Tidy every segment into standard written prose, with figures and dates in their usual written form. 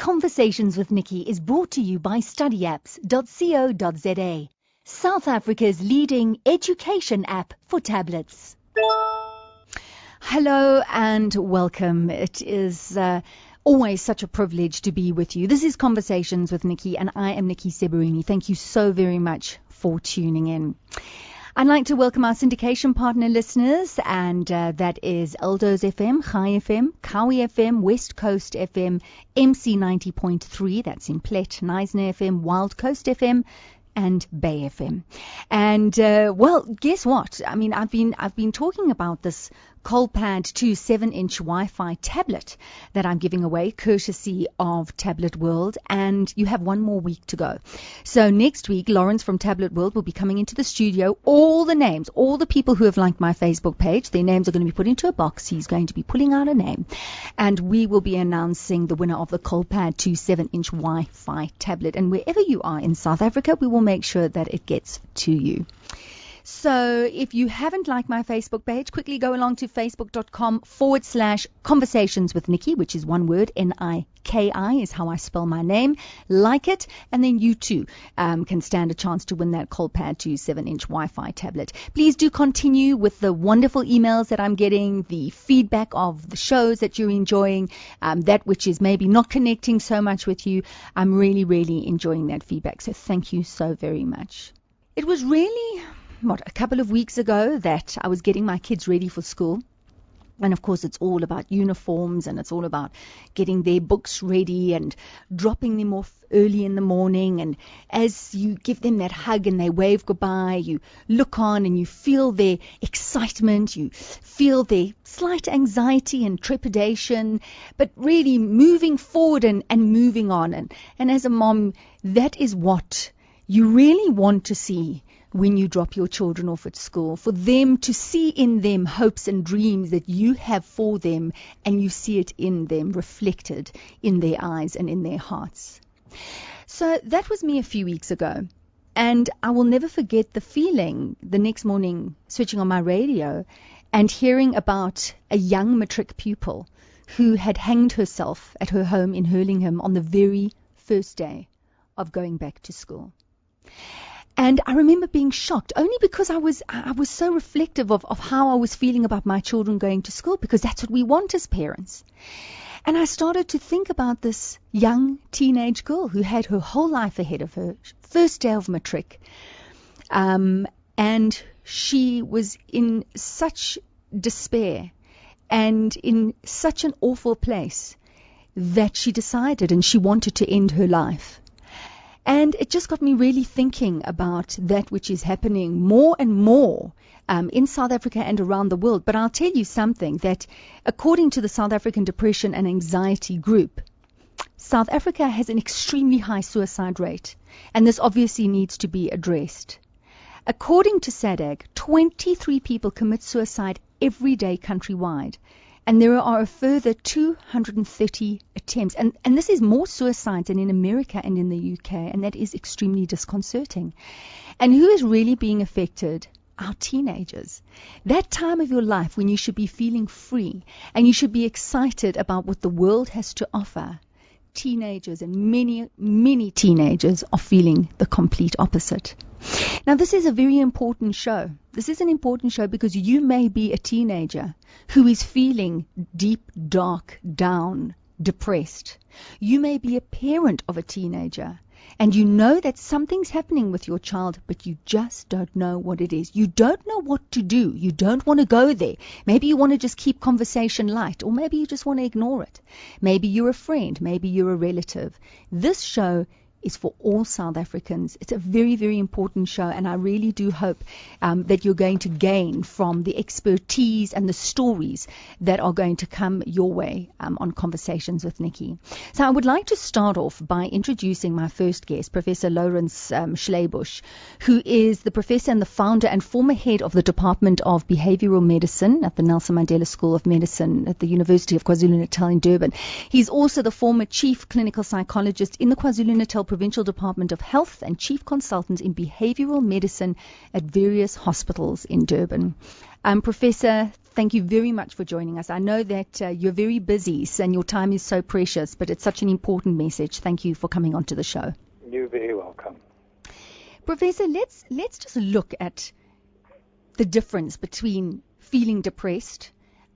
Conversations with Niki is brought to you by studyapps.co.za, South Africa's leading education app for tablets. Hello and welcome. It is always such a privilege to be with you. This is Conversations with Niki, and I am Niki Seberini. Thank you so very much for tuning in. I'd like to welcome our syndication partner listeners, and that is Eldo's FM, Chai FM, Kawi FM, West Coast FM, MC 90.3, that's in Plet, Neisner FM, Wild Coast FM, and Bay FM. And well, guess what? I mean, I've been talking about this Colpad 2 7-inch Wi-Fi tablet that I'm giving away courtesy of Tablet World, and you have one more week to go. So next week, Lawrence from Tablet World will be coming into the studio. All the names, all the people who have liked my Facebook page, their names are going to be put into a box. He's going to be pulling out a name, and we will be announcing the winner of the Colpad 2 7-inch Wi-Fi tablet. And wherever you are in South Africa, we will make sure that it gets to you. So if you haven't liked my Facebook page, quickly go along to facebook.com/conversations with Niki, which is one word, Niki is how I spell my name. Like it, and then you too can stand a chance to win that Colpad 2 7-inch Wi-Fi tablet. Please do continue with the wonderful emails that I'm getting, the feedback of the shows that you're enjoying, that which is maybe not connecting so much with you. I'm really, really enjoying that feedback. So thank you so very much. It was really a couple of weeks ago that I was getting my kids ready for school. And of course, it's all about uniforms, and it's all about getting their books ready and dropping them off early in the morning. And as you give them that hug and they wave goodbye, you look on and you feel their excitement, you feel their slight anxiety and trepidation, but really moving forward and moving on. And as a mom, that is what you really want to see when you drop your children off at school, for them to see in them hopes and dreams that you have for them, and you see it in them reflected in their eyes and in their hearts. So that was me a few weeks ago, and I will never forget the feeling the next morning switching on my radio and hearing about a young matric pupil who had hanged herself at her home in Hurlingham on the very first day of going back to school. And I remember being shocked, only because I was so reflective of how I was feeling about my children going to school, because that's what we want as parents. And I started to think about this young teenage girl who had her whole life ahead of her, first day of matric. And she was in such despair and in such an awful place that she decided and she wanted to end her life. And it just got me really thinking about that which is happening more and more in South Africa and around the world. But I'll tell you something, that according to the South African Depression and Anxiety Group, South Africa has an extremely high suicide rate, and this obviously needs to be addressed. According to SADAG, 23 people commit suicide every day countrywide. And there are a further 230 attempts. And this is more suicides than in America and in the UK. And that is extremely disconcerting. And who is really being affected? Our teenagers. That time of your life when you should be feeling free and you should be excited about what the world has to offer. Teenagers, and many, many teenagers, are feeling the complete opposite. Now, this is a very important show. This is an important show because you may be a teenager who is feeling deep, dark, down, depressed. You may be a parent of a teenager, and you know that something's happening with your child, but you just don't know what it is. You don't know what to do. You don't want to go there. Maybe you want to just keep conversation light, or maybe you just want to ignore it. Maybe you're a friend. Maybe you're a relative. This show is for all South Africans. It's a very, very important show, and I really do hope that you're going to gain from the expertise and the stories that are going to come your way on Conversations with Niki. So I would like to start off by introducing my first guest, Professor Schlebusch, who is the professor and the founder and former head of the Department of Behavioral Medicine at the Nelson Mandela School of Medicine at the University of KwaZulu-Natal in Durban. He's also the former chief clinical psychologist in the KwaZulu-Natal Provincial Department of Health and chief consultant in behavioral medicine at various hospitals in Durban. Professor, Thank you very much for joining us. I know that you're very busy and your time is so precious, but it's such an important message. Thank you for coming onto the show. You're very welcome. Professor, let's just look at the difference between feeling depressed,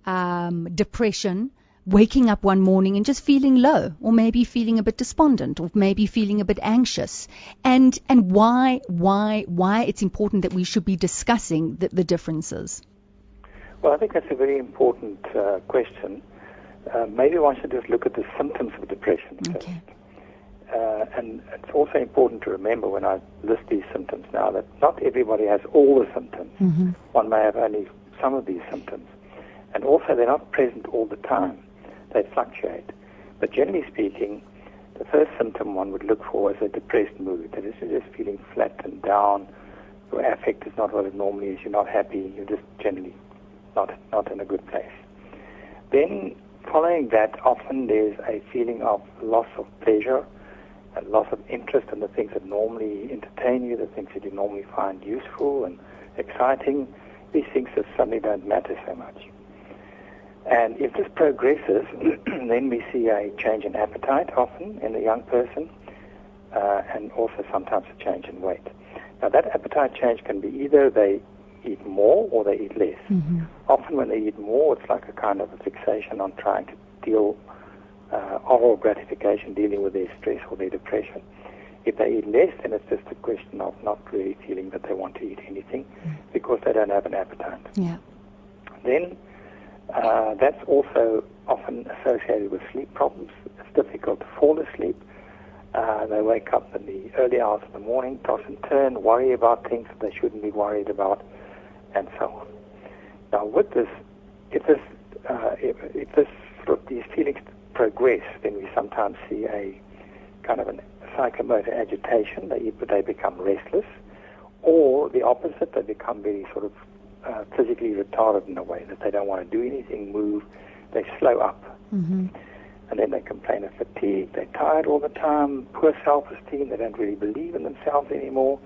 depression, waking up one morning and just feeling low, or maybe feeling a bit despondent, or maybe feeling a bit anxious, and why it's important that we should be discussing the differences. Well, I think that's a very important question. Maybe one should just look at the symptoms of depression first. Okay. And it's also important to remember when I list these symptoms now that not everybody has all the symptoms. Mm-hmm. One may have only some of these symptoms. And also they're not present all the time. They fluctuate. But generally speaking, the first symptom one would look for is a depressed mood. That is, you're just feeling flat and down. Your affect is not what it normally is. You're not happy. You're just generally not in a good place. Then following that, often there's a feeling of loss of pleasure, a loss of interest in the things that normally entertain you, the things that you normally find useful and exciting. These things just suddenly don't matter so much. And if this progresses, then we see a change in appetite often in the young person, and also sometimes a change in weight. Now that appetite change can be either they eat more or they eat less. Mm-hmm. Often when they eat more, it's like a kind of a fixation on trying to deal oral gratification, dealing with their stress or their depression. If they eat less, then it's just a question of not really feeling that they want to eat anything because they don't have an appetite. Yeah. Then that's also often associated with sleep problems. It's difficult to fall asleep. They wake up in the early hours of the morning, toss and turn, worry about things that they shouldn't be worried about, and so on. Now, with this, if these feelings progress, then we sometimes see a kind of a psychomotor agitation. They become restless, or the opposite. They become very sort of physically retarded in a way that they don't want to do anything, move. They slow up. Mm-hmm. And then they complain of fatigue, they're tired all the time, poor self-esteem, they don't really believe in themselves anymore.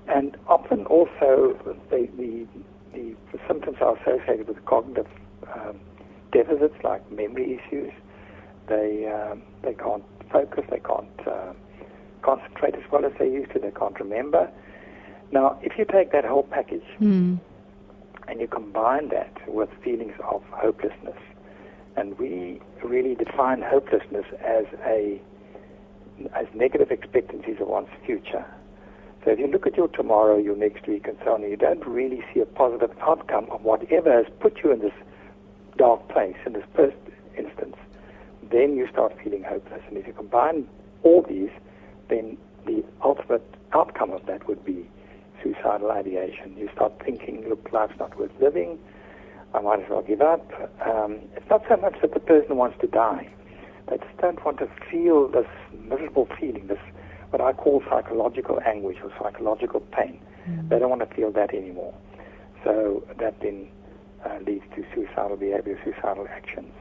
And often also the symptoms are associated with cognitive deficits like memory issues. They can't focus, they can't concentrate as well as they used to, they can't remember. Now, if you take that whole package and you combine that with feelings of hopelessness, and we really define hopelessness as negative expectancies of one's future. So if you look at your tomorrow, your next week, and so on, and you don't really see a positive outcome of whatever has put you in this dark place, in this first instance, then you start feeling hopeless. And if you combine all these, then the ultimate outcome of that would be suicidal ideation. You start thinking, look, life's not worth living. I might as well give up. It's not so much that the person wants to die. They just don't want to feel this miserable feeling, this what I call psychological anguish or psychological pain. They don't want to feel that anymore. So that then leads to suicidal behavior, suicidal actions.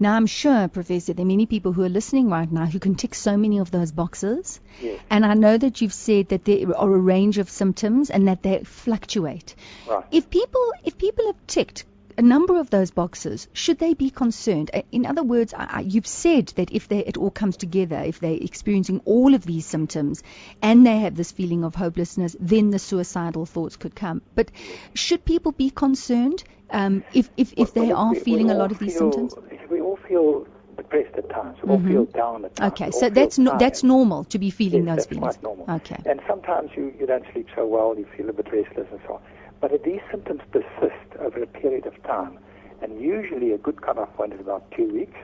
Now, I'm sure, Professor, there are many people who are listening right now who can tick so many of those boxes. Yes. And I know that you've said that there are a range of symptoms and that they fluctuate. Right. If people have ticked a number of those boxes, should they be concerned? In other words, you've said that if it all comes together, if they're experiencing all of these symptoms and they have this feeling of hopelessness, then the suicidal thoughts could come. But should people be concerned if they are feeling a lot of these symptoms? We all feel depressed at times. We all feel down at times. Okay, so that's normal to be feeling those feelings. That's quite normal. Okay. And sometimes you don't sleep so well, you feel a bit restless and so on. But if these symptoms persist over a period of time, and usually a good cutoff point is about 2 weeks,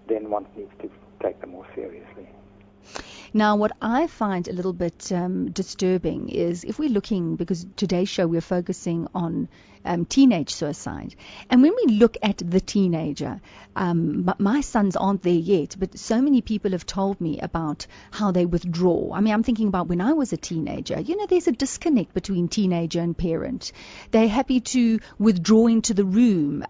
then one needs to take them more seriously. Now, what I find a little bit disturbing is if we're looking, because today's show we're focusing on teenage suicide, and when we look at the teenager, my sons aren't there yet, but so many people have told me about how they withdraw. I mean, I'm thinking about when I was a teenager. You know, there's a disconnect between teenager and parent. They're happy to withdraw into the room,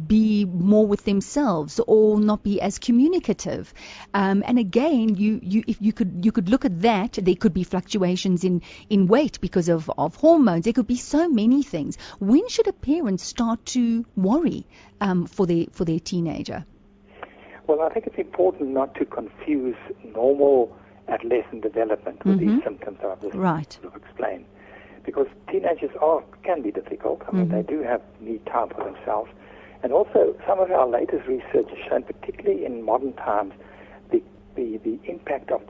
be more with themselves, or not be as communicative. And again, if you could look at that. There could be fluctuations in weight because of hormones. There could be so many things. When should a parent start to worry for their teenager? Well, I think it's important not to confuse normal adolescent development with these symptoms that I've just sort of explained. Because teenagers can be difficult. I mean, they do need time for themselves. And also, some of our latest research has shown, particularly in modern times, the impact of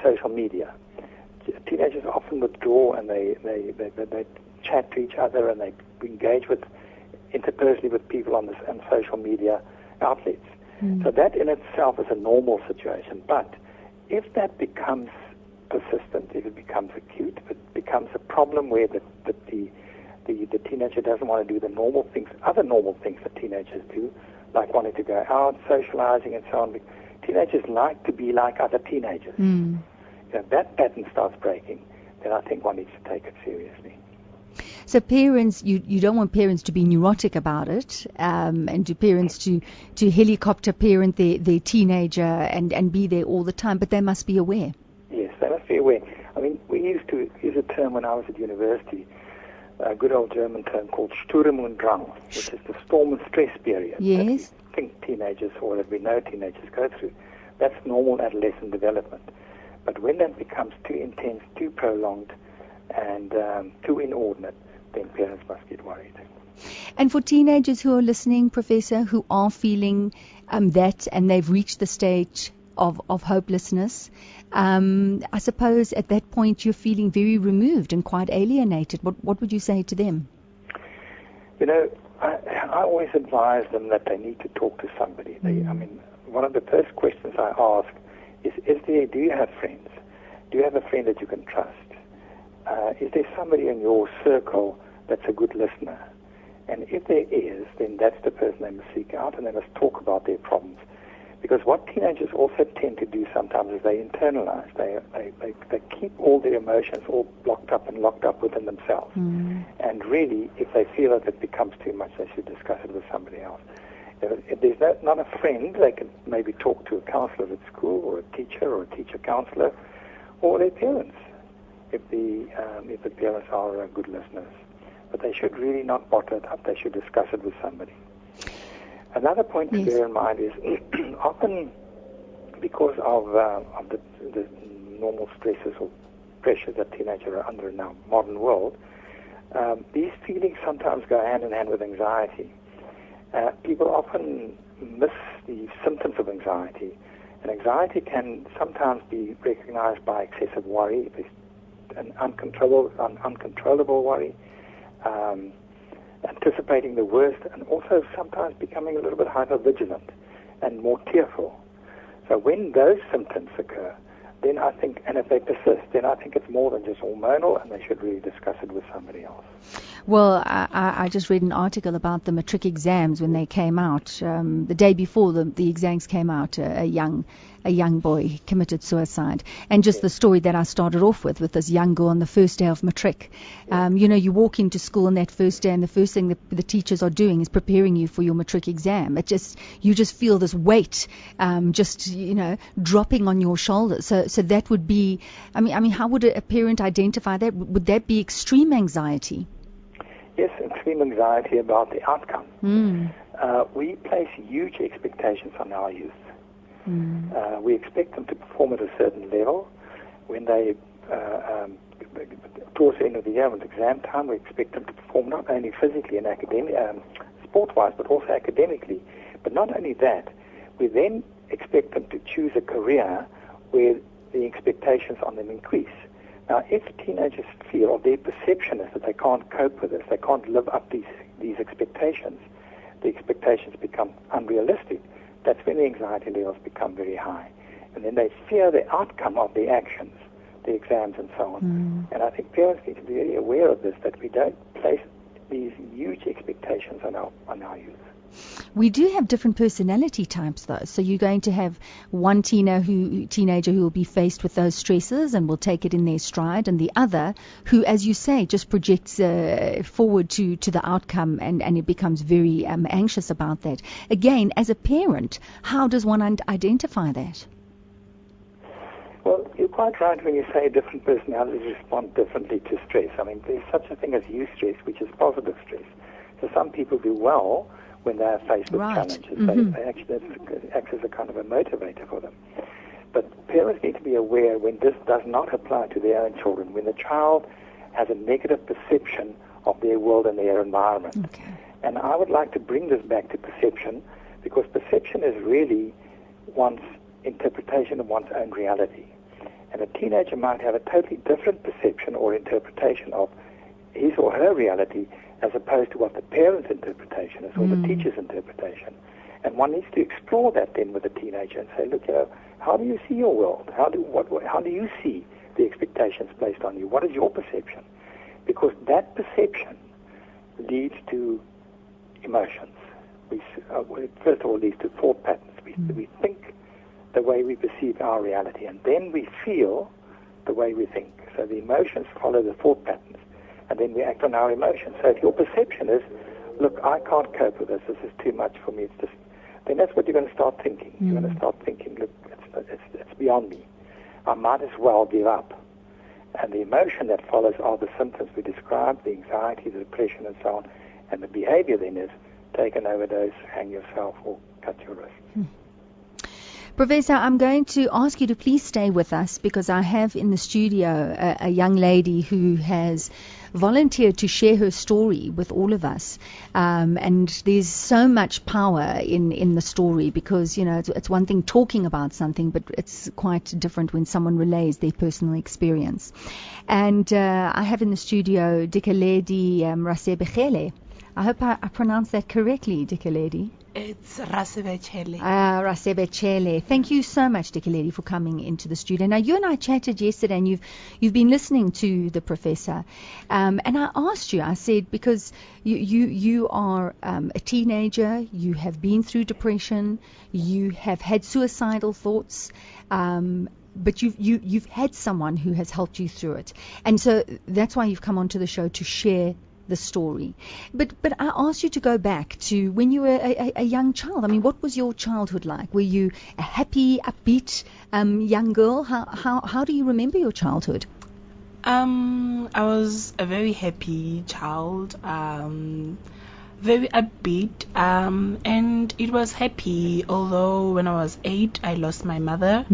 social media. Teenagers often withdraw and they chat to each other and they engage interpersonally with people on social media outlets. So that in itself is a normal situation. But if that becomes persistent, if it becomes acute, if it becomes a problem where the teenager doesn't want to do other normal things that teenagers do, like wanting to go out, socializing and so on. Teenagers like to be like other teenagers. If that pattern starts breaking, then I think one needs to take it seriously. So parents, you don't want parents to be neurotic about it, and to parents to helicopter parent their teenager and be there all the time, but they must be aware. Yes, they must be aware. I mean, we used to use a term when I was at university, a good old German term called Sturm und Drang, which is the storm and stress period. Yes. That we think teenagers, or that we know teenagers go through. That's normal adolescent development. But when that becomes too intense, too prolonged, and too inordinate, then parents must get worried. And for teenagers who are listening, Professor, who are feeling that and they've reached the stage of hopelessness, I suppose at that point you're feeling very removed and quite alienated. What would you say to them? You know, I always advise them that they need to talk to somebody. I mean, one of the first questions I ask is do you have friends? Do you have a friend that you can trust? Is there somebody in your circle that's a good listener? And if there is, then that's the person they must seek out, and they must talk about their problems. Because what teenagers also tend to do sometimes is they internalize. They keep all their emotions all locked up within themselves. And really, if they feel that it becomes too much, they should discuss it with somebody else. If there's not a friend, they can maybe talk to a counselor at school, or a teacher counselor, or their parents, if the parents are good listeners. But they should really not bottle it up. They should discuss it with somebody. Another point to bear in mind is often because of the normal stresses or pressures that teenagers are under in our modern world, these feelings sometimes go hand in hand with anxiety. People often miss the symptoms of anxiety, and anxiety can sometimes be recognized by excessive worry, an uncontrollable worry, anticipating the worst, and also sometimes becoming a little bit hypervigilant and more tearful. So when those symptoms occur, then I think, and if they persist, then I think it's more than just hormonal, and they should really discuss it with somebody else. Well, I just read an article about the matric exams when they came out. The day before the exams came out, a young boy committed suicide. And just the story that I started off with this young girl on the first day of matric. You walk into school on that first day, and the first thing the teachers are doing is preparing you for your matric exam. You just feel this weight, dropping on your shoulders. So that would be, I mean, how would a parent identify that? Would that be extreme anxiety? Yes, extreme anxiety about the outcome. We place huge expectations on our youth. We expect them to perform at a certain level. When they, towards the end of the year, with exam time, we expect them to perform not only physically and sport-wise, but also academically. But not only that, we then expect them to choose a career where the expectations on them increase. Now, if teenagers feel, or their perception is that they can't cope with this, they can't live up these expectations, the expectations become unrealistic, that's when the anxiety levels become very high. And then they fear the outcome of the actions, the exams and so on. And I think parents need to be very aware of this, that we don't place these huge expectations on our youth. We do have different personality types, though. So you're going to have one teenager who will be faced with those stresses and will take it in their stride, and the other who, as you say, just projects forward to the outcome and it becomes very anxious about that. Again, as a parent, how does one identify that? Well, you quite right when you say different personalities respond differently to stress. I mean, there's such a thing as eustress, which is positive stress. So some people do well when they are faced with challenges. They actually, that acts as a kind of a motivator for them. But parents need to be aware when this does not apply to their own children, when the child has a negative perception of their world and their environment. Okay. And I would like to bring this back to perception, because perception is really one's interpretation of one's own reality. And a teenager might have a totally different perception or interpretation of his or her reality as opposed to what the parent's interpretation is or the teacher's interpretation. And one needs to explore that then with a teenager and say, look, how do you see your world? How do you see the expectations placed on you? What is your perception? Because that perception leads to emotions. First of all, leads to thought patterns. We think the way we perceive our reality, and then we feel the way we think. So the emotions follow the thought patterns, and then we act on our emotions. So if your perception is, look, I can't cope with this is too much for me, then that's what you're going to start thinking. You're going to start thinking, look, it's beyond me. I might as well give up. And the emotion that follows are the symptoms we described, the anxiety, the depression, and so on. And the behavior then is take an overdose, hang yourself, or cut your wrist. Professor, I'm going to ask you to please stay with us, because I have in the studio a young lady who has volunteered to share her story with all of us. And there's so much power in the story, because, it's one thing talking about something, but it's quite different when someone relays their personal experience. And I have in the studio Dikelede Rasebechele. I hope I pronounced that correctly, Dikelede. It's Rasebechele. Rasebechele. Thank you so much, Dikelede, for coming into the studio. Now, you and I chatted yesterday, and you've been listening to the professor. And I asked you, I said, because you are a teenager, you have been through depression, you have had suicidal thoughts, but you've had someone who has helped you through it. And so that's why you've come onto the show to share the story. But I asked you to go back to when you were a young child. I mean, what was your childhood like? Were you a happy, upbeat young girl? How do you remember your childhood? I was a very happy child, very upbeat, and it was happy, although when I was 8 I lost my mother.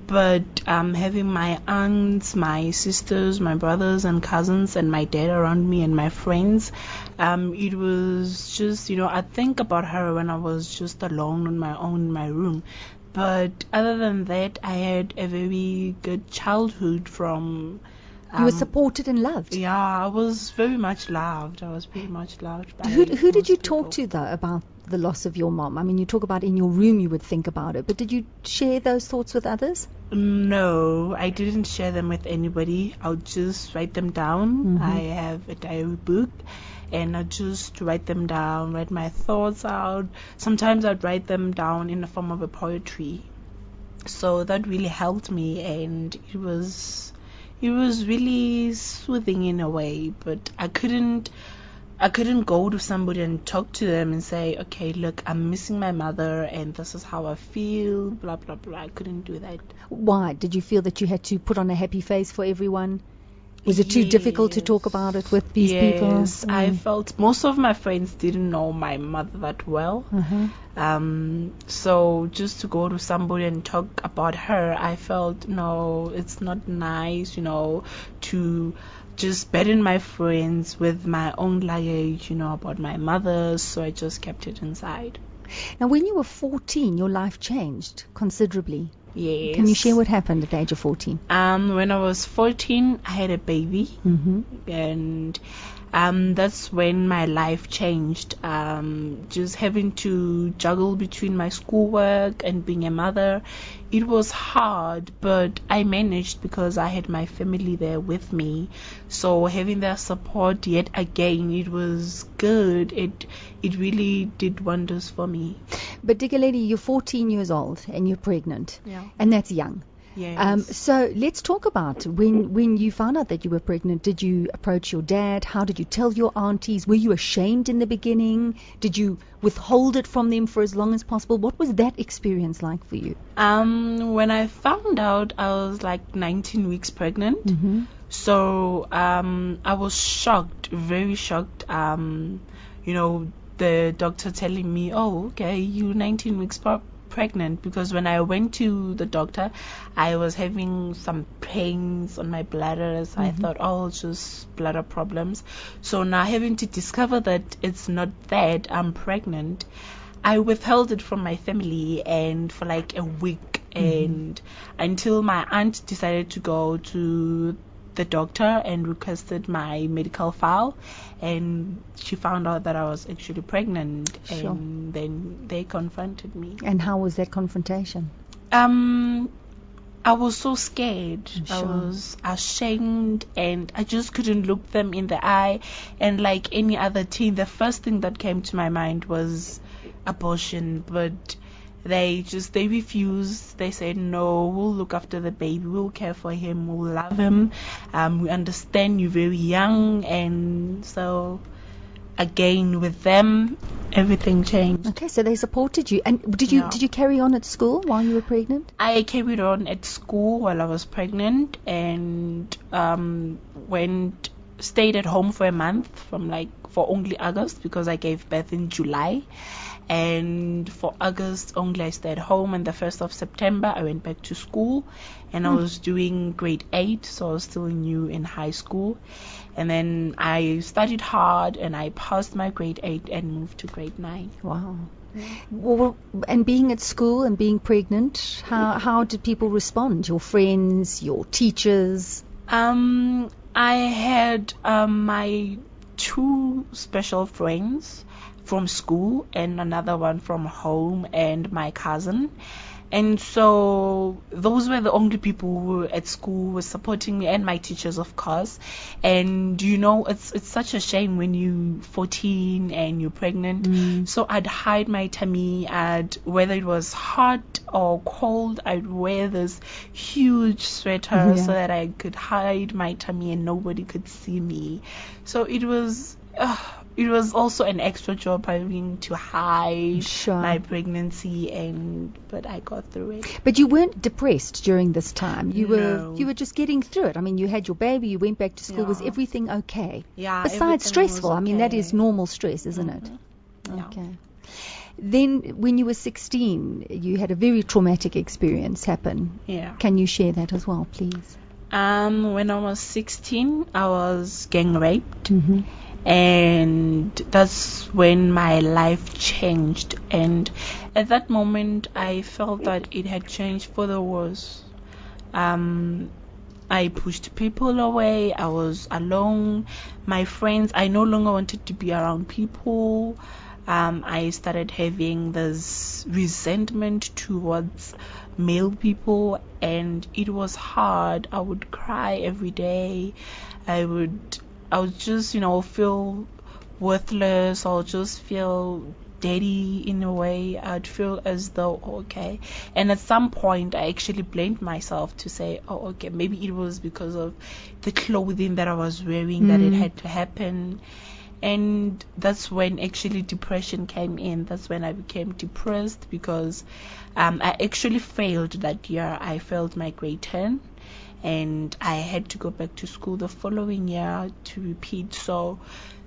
But having my aunts, my sisters, my brothers and cousins, and my dad around me, and my friends, it was just, I think about her when I was just alone on my own in my room. But other than that, I had a very good childhood. From you were supported and loved. Yeah, I was very much loved. I was pretty much loved by Who did you people. talk to, though, about the loss of your mom? I mean, you talk about in your room you would think about it, but did you share those thoughts with others? No, I didn't share them with anybody. I'll just write them down. I have a diary book, and I just write them down, write my thoughts out. Sometimes I'd write them down in the form of a poetry. So that really helped me, and it was really soothing in a way. But I couldn't go to somebody and talk to them and say, okay, look, I'm missing my mother and this is how I feel, blah blah blah. I couldn't do that. Why? Did you feel that you had to put on a happy face for everyone? Was it too difficult to talk about it with these people? Yes, I felt most of my friends didn't know my mother that well. So just to go to somebody and talk about her, I felt, no, it's not nice, to just burden my friends with my own luggage, about my mother. So I just kept it inside. Now, when you were 14, your life changed considerably. Yes. Can you share what happened at the age of 14? When I was 14, I had a baby, and that's when my life changed. Just having to juggle between my schoolwork and being a mother, it was hard, but I managed because I had my family there with me. So having their support yet again, it was good. It really did wonders for me. But Dikelede, you're 14 years old and you're pregnant. Yeah. And that's young. Yes. So let's talk about when you found out that you were pregnant. Did you approach your dad? How did you tell your aunties? Were you ashamed in the beginning? Did you withhold it from them for as long as possible? What was that experience like for you? When I found out, I was like 19 weeks pregnant. Mm-hmm. So I was shocked, very shocked. The doctor telling me, "Oh, okay, you're 19 weeks pregnant," because when I went to the doctor, I was having some pains on my bladder, so I thought, oh, it's just bladder problems. So now having to discover that it's not that I'm pregnant, I withheld it from my family and for like a week, and until my aunt decided to go to the doctor and requested my medical file, and she found out that I was actually pregnant. Sure. And then they confronted me. And how was that confrontation? I was so scared. I Sure. was ashamed, and I just couldn't look them in the eye. And like any other teen, the first thing that came to my mind was abortion, but they refused. They said, no, we'll look after the baby, we'll care for him, we'll love him, we understand you're very young. And so again with them, everything changed. Okay, so they supported you. And did you carry on at school while you were pregnant? I carried on at school while I was pregnant, and stayed at home for a month for only August, because I gave birth in July. And for August only I stayed home, and the 1st of September I went back to school, and I was doing grade 8, so I was still new in high school. And then I studied hard and I passed my grade 8 and moved to grade 9. Wow. Well, and being at school and being pregnant, how did people respond? Your friends, your teachers? I had my 2 special friends from school and another one from home, and my cousin. And so those were the only people who were at school were supporting me, and my teachers, of course. And it's such a shame when you're 14 and you're pregnant. So I'd hide my tummy, whether it was hot or cold, I'd wear this huge sweater so that I could hide my tummy and nobody could see me. So it was also an extra job having to hide my pregnancy, but I got through it. But you weren't depressed during this time. You were just getting through it. I mean, you had your baby, you went back to school. Was everything okay? Yeah. Besides stressful. I mean, that is normal stress, isn't it? Okay. Then when you were 16, you had a very traumatic experience happen. Yeah. Can you share that as well, please? When I was 16, I was gang raped. And that's when my life changed. And at that moment, I felt that it had changed for the worse. I pushed people away. I was alone. My friends, I no longer wanted to be around people. I started having this resentment towards male people, and it was hard. I would cry every day. I would just, feel worthless. I'll just feel dirty in a way. I'd feel as though, okay. And at some point, I actually blamed myself to say, oh, okay, maybe it was because of the clothing that I was wearing that it had to happen. And that's when actually depression came in. That's when I became depressed, because I actually failed that year. I failed my grade 10. And I had to go back to school the following year to repeat. So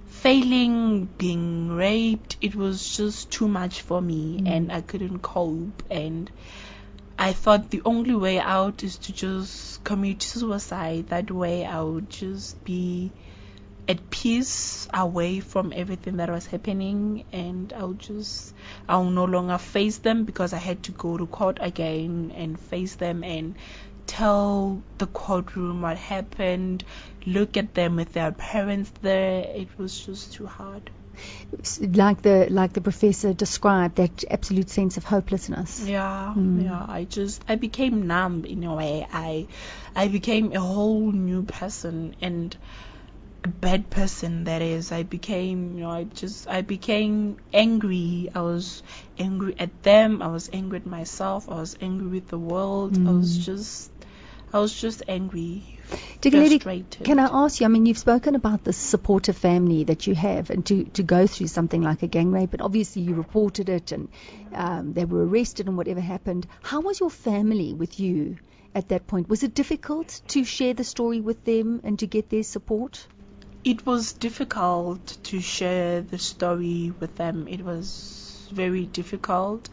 failing, being raped, it was just too much for me, and I couldn't cope. And I thought the only way out is to just commit suicide. That way I would just be at peace, away from everything that was happening, and I'll no longer face them, because I had to go to court again and face them and tell the courtroom what happened, look at them with their parents there. It was just too hard. Like the professor described, that absolute sense of hopelessness. Yeah. I became numb in a way. I became a whole new person, and a bad person, that is. I became angry. I was angry at them, I was angry at myself, I was angry with the world. I was just I was just angry, Dikelede, frustrated. can I ask you, I mean, you've spoken about the supportive family that you have, and to go through something like a gang rape, but obviously you reported it, and they were arrested and whatever happened. How was your family with you at that point? Was it difficult to share the story with them and to get their support? It was difficult to share the story with them. It was very difficult.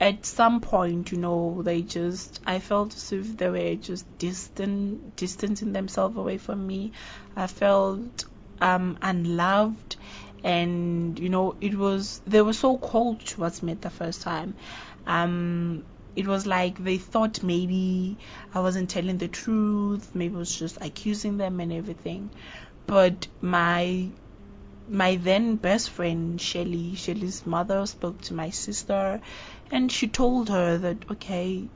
At some point, I felt as if they were just distancing themselves away from me. I felt unloved, and they were so cold towards me at the first time. It was like they thought maybe I wasn't telling the truth, maybe I was just accusing them and everything. But my then best friend, Shelly's mother spoke to my sister, and she told her that, okay,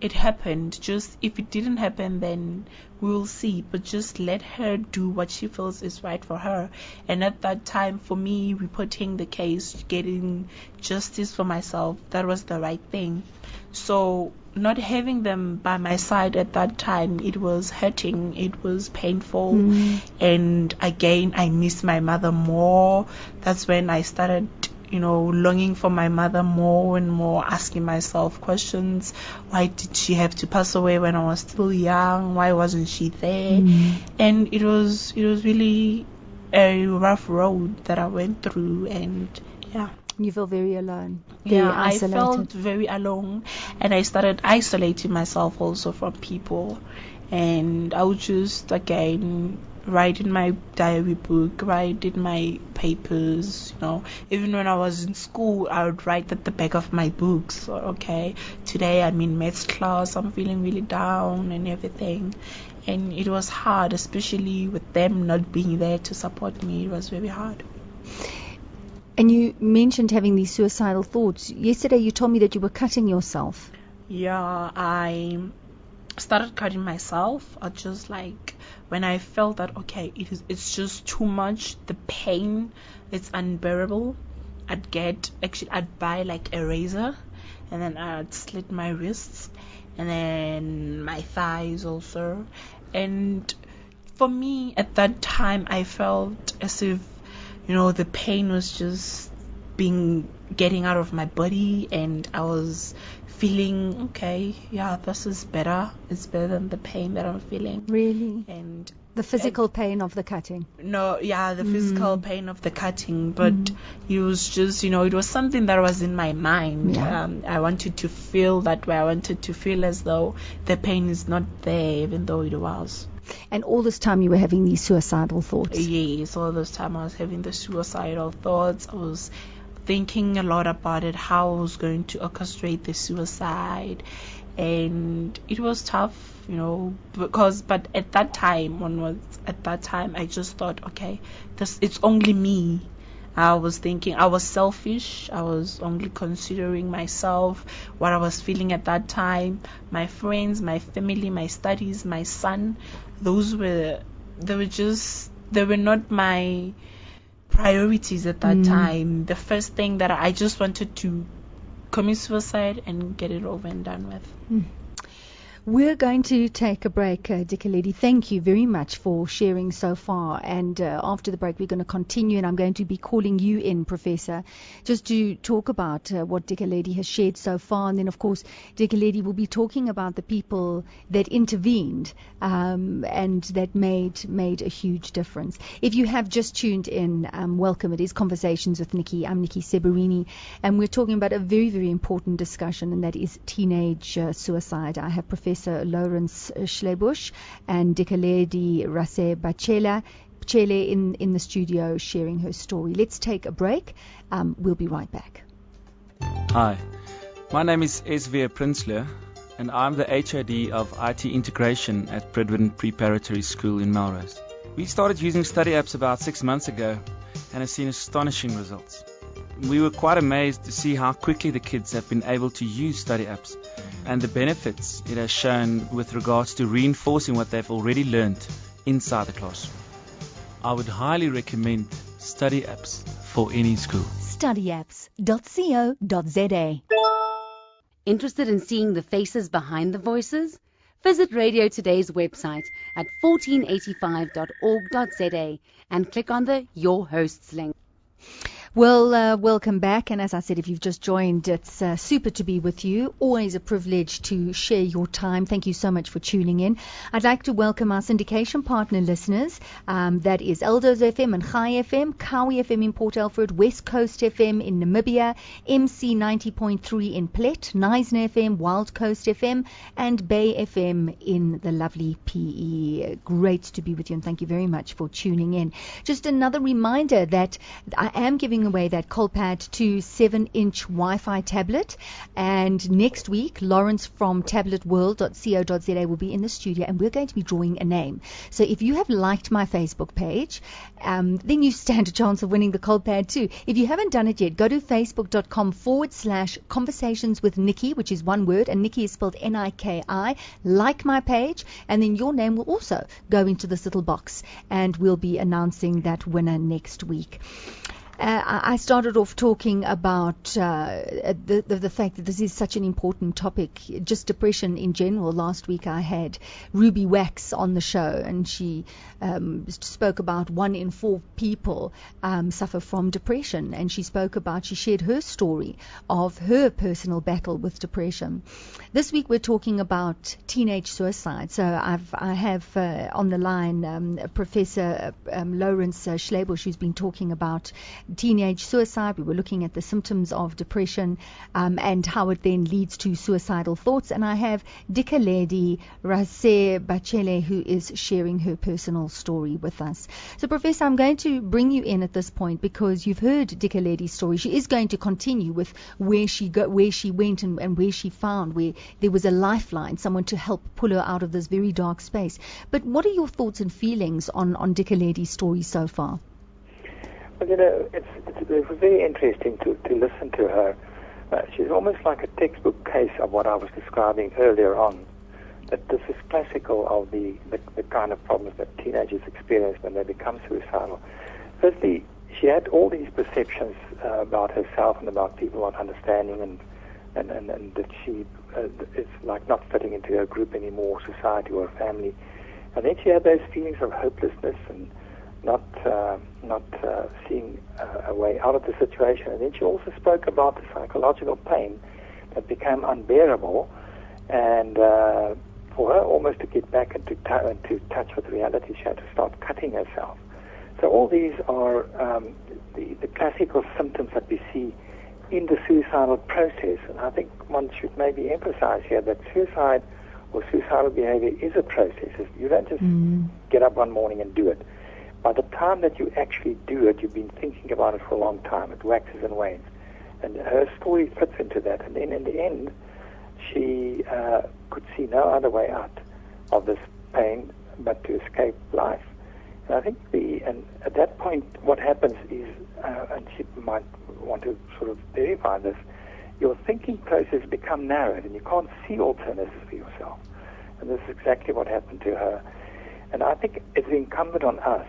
it happened. Just if it didn't happen, then we'll see. But just let her do what she feels is right for her. And at that time, for me, reporting the case, getting justice for myself, that was the right thing. So not having them by my side at that time, it was hurting, it was painful. And again, I miss my mother more. That's when I started longing for my mother more and more, asking myself questions. Why did she have to pass away when I was still young? Why wasn't she there? And it was really a rough road that I went through, and yeah. You feel very alone. Very isolated. I felt very alone, and I started isolating myself also from people. And I would just, again, write in my diary book, write in my papers, Even when I was in school, I would write at the back of my books, okay, today I'm in maths class, I'm feeling really down and everything. And it was hard, especially with them not being there to support me. It was very hard. And you mentioned having these suicidal thoughts. Yesterday you told me that you were cutting yourself. Yeah, I started cutting myself. I just when I felt that, okay, it's just too much, the pain, it's unbearable, I'd buy like a razor, and then I'd slit my wrists and then my thighs also. And for me at that time, I felt as if the pain was just getting out of my body, and I was feeling, okay, yeah, this is better. It's better than the pain that I'm feeling. Really? And the physical pain of the cutting? No, yeah, the physical pain of the cutting. But it was just, it was something that was in my mind. Yeah. I wanted to feel that way. I wanted to feel as though the pain is not there, even though it was. And all this time you were having these suicidal thoughts? Yes, all this time I was having the suicidal thoughts. I was thinking a lot about it, how I was going to orchestrate the suicide. And it was tough, but at that time, I just thought, okay, it's only me. I was thinking I was selfish. I was only considering myself, what I was feeling at that time. My friends, my family, my studies, my son, they were not my priorities at that time. The first thing that I just wanted to commit suicide and get it over and done with. We're going to take a break, Dikelede. Thank you very much for sharing so far. And after the break, we're going to continue, and I'm going to be calling you in, Professor, just to talk about what Dikelede has shared so far. And then, of course, Dikelede will be talking about the people that intervened and that made a huge difference. If you have just tuned in, welcome. It is Conversations with Niki. I'm Niki Seberini, and we're talking about a very, very important discussion, and that is teenage suicide. I have Professor Schlebusch and Dikelede Rasebechele in the studio sharing her story. Let's take a break. We'll be right back. Hi, my name is S.V. Prinsloo, and I'm the HOD of IT Integration at Bridwin Preparatory School in Melrose. We started using study apps about 6 months ago and have seen astonishing results. We were quite amazed to see how quickly the kids have been able to use study apps and the benefits it has shown with regards to reinforcing what they've already learned inside the classroom. I would highly recommend study apps for any school. Studyapps.co.za. Interested in seeing the faces behind the voices? Visit Radio Today's website at 1485.org.za and click on the Your Hosts link. Well, welcome back. And as I said, if you've just joined, it's super to be with you. Always a privilege to share your time. Thank you so much for tuning in. I'd like to welcome our syndication partner listeners. That is Eldos FM and Chai FM, Kawi FM in Port Alfred, West Coast FM in Namibia, MC 90.3 in Plet, Neisner FM, Wild Coast FM, and Bay FM in the lovely PE. Great to be with you, and thank you very much for tuning in. Just another reminder that I am giving away that Colpad 2 7-inch Wi-Fi tablet, and next week Lawrence from tabletworld.co.za will be in the studio, and we're going to be drawing a name. So if you have liked my Facebook page, then you stand a chance of winning the Colpad 2. If you haven't done it yet, go to facebook.com/conversations with Niki, which is one word, and Niki is spelled Niki. Like my page, and then your name will also go into this little box, and we'll be announcing that winner next week. I started off talking about the fact that this is such an important topic, just depression in general. Last week I had Ruby Wax on the show, and she spoke about 1 in 4 people suffer from depression, and she shared her story of her personal battle with depression. This week we're talking about teenage suicide. So I have on the line Professor Lawrence Schlebusch, who's been talking about teenage suicide. We were looking at the symptoms of depression and how it then leads to suicidal thoughts. And I have Dikelede Rasebechele, who is sharing her personal story with us. So, Professor, I'm going to bring you in at this point because you've heard Dikelede's story. She is going to continue with where she went and where she found where there was a lifeline, someone to help pull her out of this very dark space. But what are your thoughts and feelings on Dikelede's story so far? Well, it was very interesting to listen to her. She's almost like a textbook case of what I was describing earlier on, that this is classical of the kind of problems that teenagers experience when they become suicidal. Firstly, she had all these perceptions about herself and about people not understanding, and that she is like not fitting into a group anymore, society or family. And then she had those feelings of hopelessness and not seeing a way out of the situation. And then she also spoke about the psychological pain that became unbearable, and for her almost to get back into touch with reality, she had to start cutting herself. So all these are the classical symptoms that we see in the suicidal process. And I think one should maybe emphasize here that suicide or suicidal behavior is a process. You don't just get up one morning and do it. By the time that you actually do it, you've been thinking about it for a long time. It waxes and wanes. And her story fits into that. And then in the end, she could see no other way out of this pain but to escape life. And I think at that point, what happens is, and she might want to sort of verify this, your thinking process becomes narrowed and you can't see alternatives for yourself. And this is exactly what happened to her. And I think it's incumbent on us,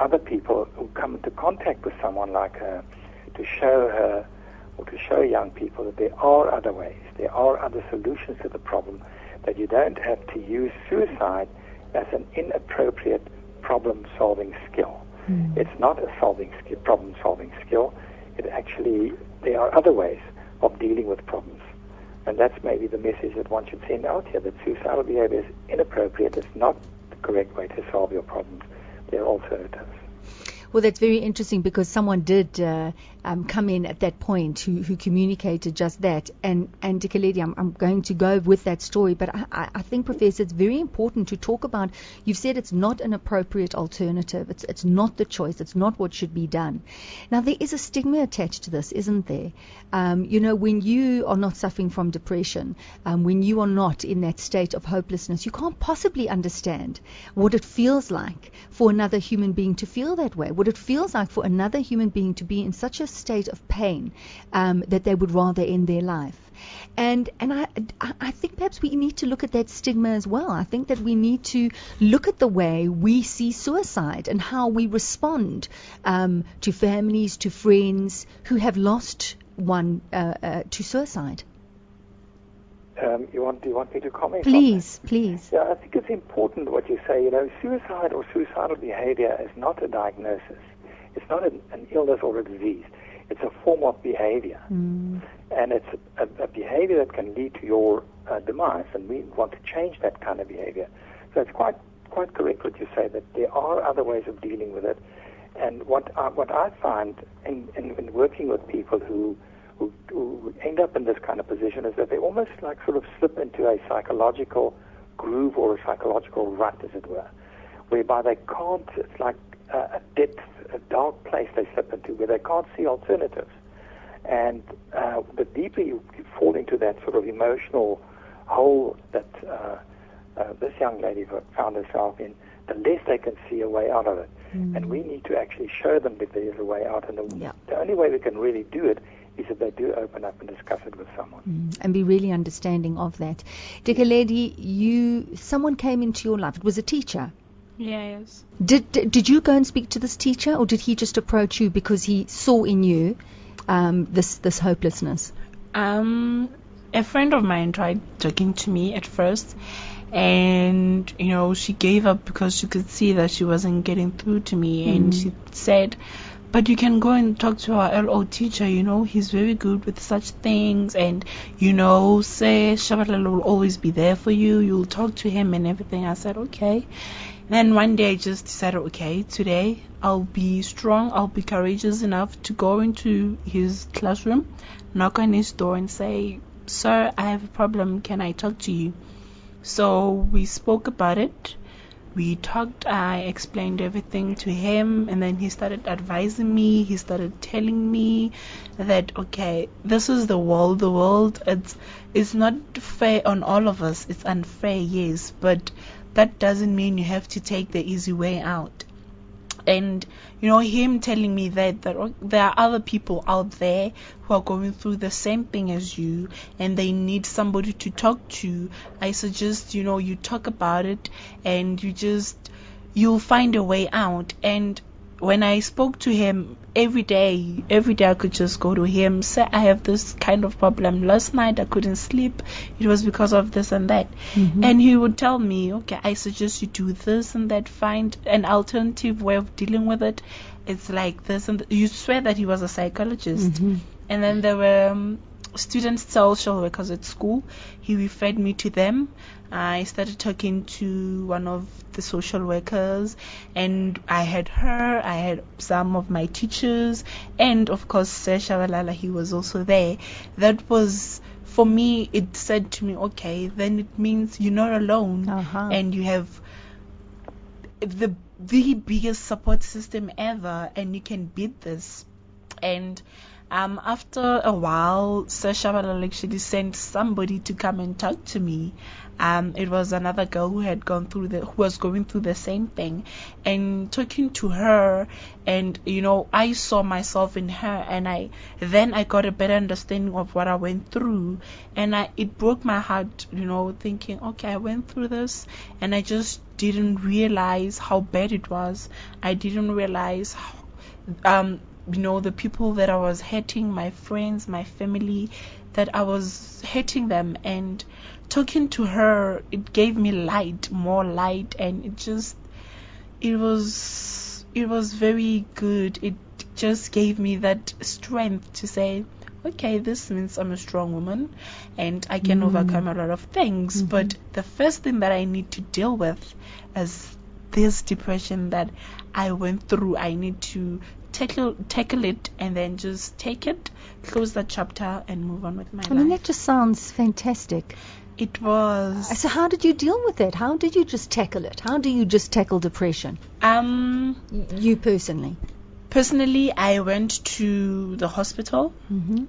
other people who come into contact with someone like her, to show her or to show young people that there are other ways, there are other solutions to the problem, that you don't have to use suicide as an inappropriate problem-solving skill. It's not a problem-solving skill. It actually, there are other ways of dealing with problems. And that's maybe the message that one should send out here, that suicidal behavior is inappropriate. It's not the correct way to solve your problems. There are alternatives. Well, that's very interesting because someone did come in at that point who communicated just that. And Dikelede, I'm going to go with that story, but I think, Professor, it's very important to talk about, you've said it's not an appropriate alternative. It's not the choice. It's not what should be done. Now, there is a stigma attached to this, isn't there? When you are not suffering from depression, when you are not in that state of hopelessness, you can't possibly understand what it feels like for another human being to feel that way, what it feels like for another human being to be in such a state of pain that they would rather end their life. And I think perhaps we need to look at that stigma as well. I think that we need to look at the way we see suicide and how we respond to families, to friends who have lost one to suicide. you want me to comment? Please, please. Yeah, I think it's important what you say. Suicide or suicidal behavior is not a diagnosis. It's not an illness or a disease. It's a form of behavior. And it's a behavior that can lead to your demise, and we want to change that kind of behavior. So it's quite correct what you say, that there are other ways of dealing with it. And what I find in working with people who end up in this kind of position is that they almost like sort of slip into a psychological groove or a psychological rut, as it were, whereby they can't, it's like a depth, a dark place they slip into where they can't see alternatives. And the deeper you fall into that sort of emotional hole that this young lady found herself in, the less they can see a way out of it. And we need to actually show them that there is a way out. And the only way we can really do it is if they do open up and discuss it with someone. And be really understanding of that. Dikelede, someone came into your life. It was a teacher. Yes. Did you go and speak to this teacher, or did he just approach you because he saw in you this hopelessness? A friend of mine tried talking to me at first, and she gave up because she could see that she wasn't getting through to me. And she said, but you can go and talk to our LO teacher, he's very good with such things, and say Shabalala will always be there for you, you'll talk to him and everything. I said, okay. Then one day I just decided, okay, today I'll be strong, I'll be courageous enough to go into his classroom, knock on his door and say, sir, I have a problem, can I talk to you? So we spoke about it, we talked, I explained everything to him, and then he started advising me, he started telling me that, okay, this is the world, it's not fair on all of us, it's unfair, yes, but that doesn't mean you have to take the easy way out. And him telling me that there are other people out there who are going through the same thing as you, and they need somebody to talk to. I suggest you talk about it, and you'll find a way out. And when I spoke to him every day I could just go to him, say I have this kind of problem. Last night I couldn't sleep. It was because of this and that. And he would tell me, okay, I suggest you do this and that. Find an alternative way of dealing with it. It's like this and you swear that he was a psychologist. And then there were student social workers at school. He referred me to them. I started talking to one of the social workers, and I had some of my teachers, and of course Sir Shabalala, he was also there. That was, for me, it said to me, okay, then it means you're not alone, and you have the biggest support system ever, and you can beat this. And after a while, Sir Shabalala actually sent somebody to come and talk to me. It was another girl who was going through the same thing, and talking to her, and I saw myself in her, and I got a better understanding of what I went through, and it broke my heart, thinking, okay, I went through this, and I just didn't realize how bad it was. I didn't realize how, the people that I was hurting, my friends, my family, that I was hurting them. And talking to her, it gave me more light, and it was very good. It just gave me that strength to say, okay, this means I'm a strong woman and I can overcome a lot of things. But the first thing that I need to deal with is this depression that I went through. I need to tackle it, and then just take it, close that chapter, and move on with my life. I mean, that just sounds fantastic. It was. So how did you deal with it? How did you just tackle it? How do you just tackle depression? You personally? Personally, I went to the hospital,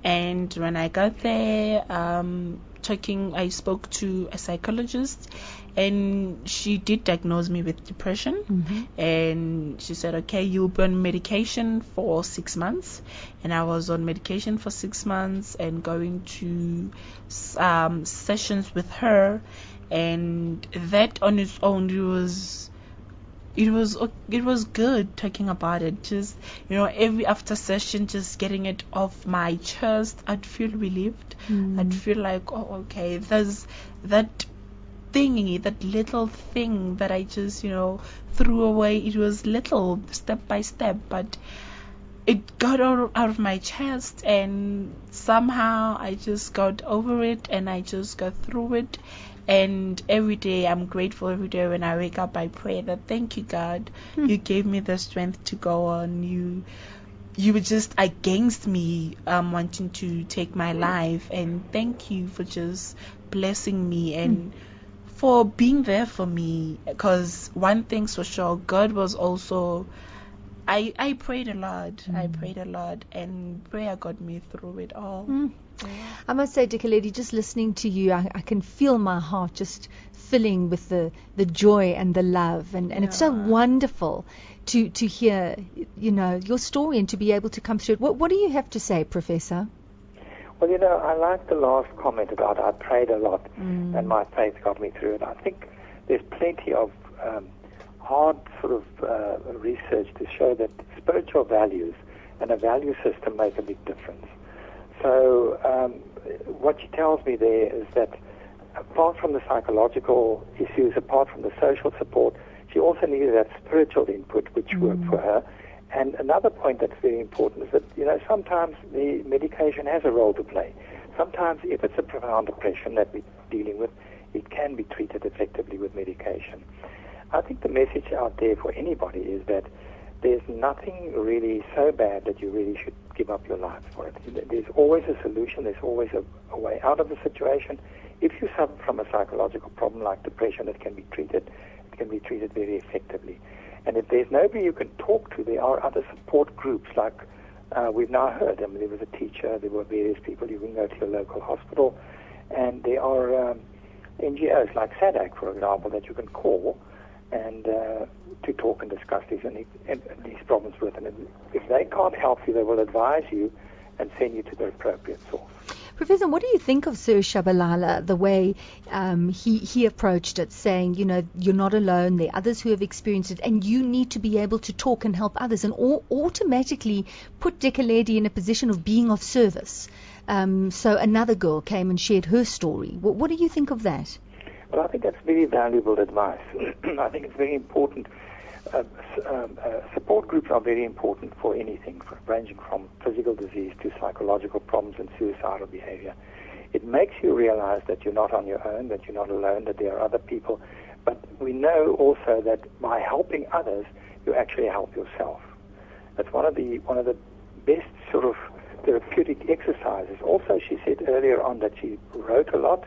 and when I got there, I spoke to a psychologist, and she did diagnose me with depression, and she said, okay, you'll be on medication for 6 months. And I was on medication for 6 months and going to sessions with her, and that on its own, it was good talking about it. Just, every after session, just getting it off my chest, I'd feel relieved. I'd feel like, oh, okay, there's that thingy, that little thing that I just, threw away. It was little, step by step, but it got out of my chest, and somehow I just got over it, and I just got through it. And every day I'm grateful. Every day when I wake up, I pray that, thank you, God, you gave me the strength to go on. You were just against me wanting to take my life, and thank you for just blessing me and for being there for me. Because one thing's for sure, God was also, I prayed a lot. I prayed a lot, and prayer got me through it all. Yeah. I must say, Dikelede, just listening to you, I can feel my heart just filling with the joy and the love, and it's so wonderful to hear, your story and to be able to come through it. What do you have to say, Professor? Well, I like the last comment about I prayed a lot and my faith got me through it. I think there's plenty of hard sort of research to show that spiritual values and a value system make a big difference. So what she tells me there is that apart from the psychological issues, apart from the social support, she also needed that spiritual input, which worked for her. And another point that's very important is that, sometimes the medication has a role to play. Sometimes if it's a profound depression that we're dealing with, it can be treated effectively with medication. I think the message out there for anybody is that there's nothing really so bad that you really should give up your life for it. There's always a solution. There's always a way out of the situation. If you suffer from a psychological problem like depression, it can be treated. It can be treated very effectively. And if there's nobody you can talk to, there are other support groups like we've now heard. I mean, there was a teacher, there were various people. You can go to your local hospital. And there are NGOs like SADAC, for example, that you can call and to talk and discuss these problems with. And if they can't help you, they will advise you and send you to the appropriate source. Professor, what do you think of Sir Shabalala, the way he approached it, saying, you're not alone, there are others who have experienced it, and you need to be able to talk and help others, and automatically put Dikelede in a position of being of service. So another girl came and shared her story. What do you think of that? Well, I think that's very valuable advice. I think it's very important. Support groups are very important for anything, ranging from physical disease to psychological problems and suicidal behavior. It makes you realize that you're not on your own, that you're not alone, that there are other people. But we know also that by helping others, you actually help yourself. That's one of the best sort of therapeutic exercises. Also, she said earlier on that she wrote a lot.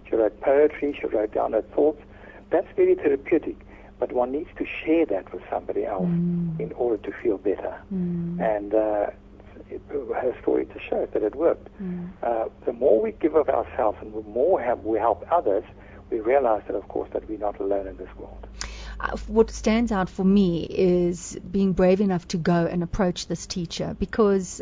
She wrote poetry. She wrote down her thoughts. That's very therapeutic. But one needs to share that with somebody else in order to feel better. And her story to show that it worked. The more we give of ourselves and the more we help others, we realize that, of course, that we're not alone in this world. What stands out for me is being brave enough to go and approach this teacher, because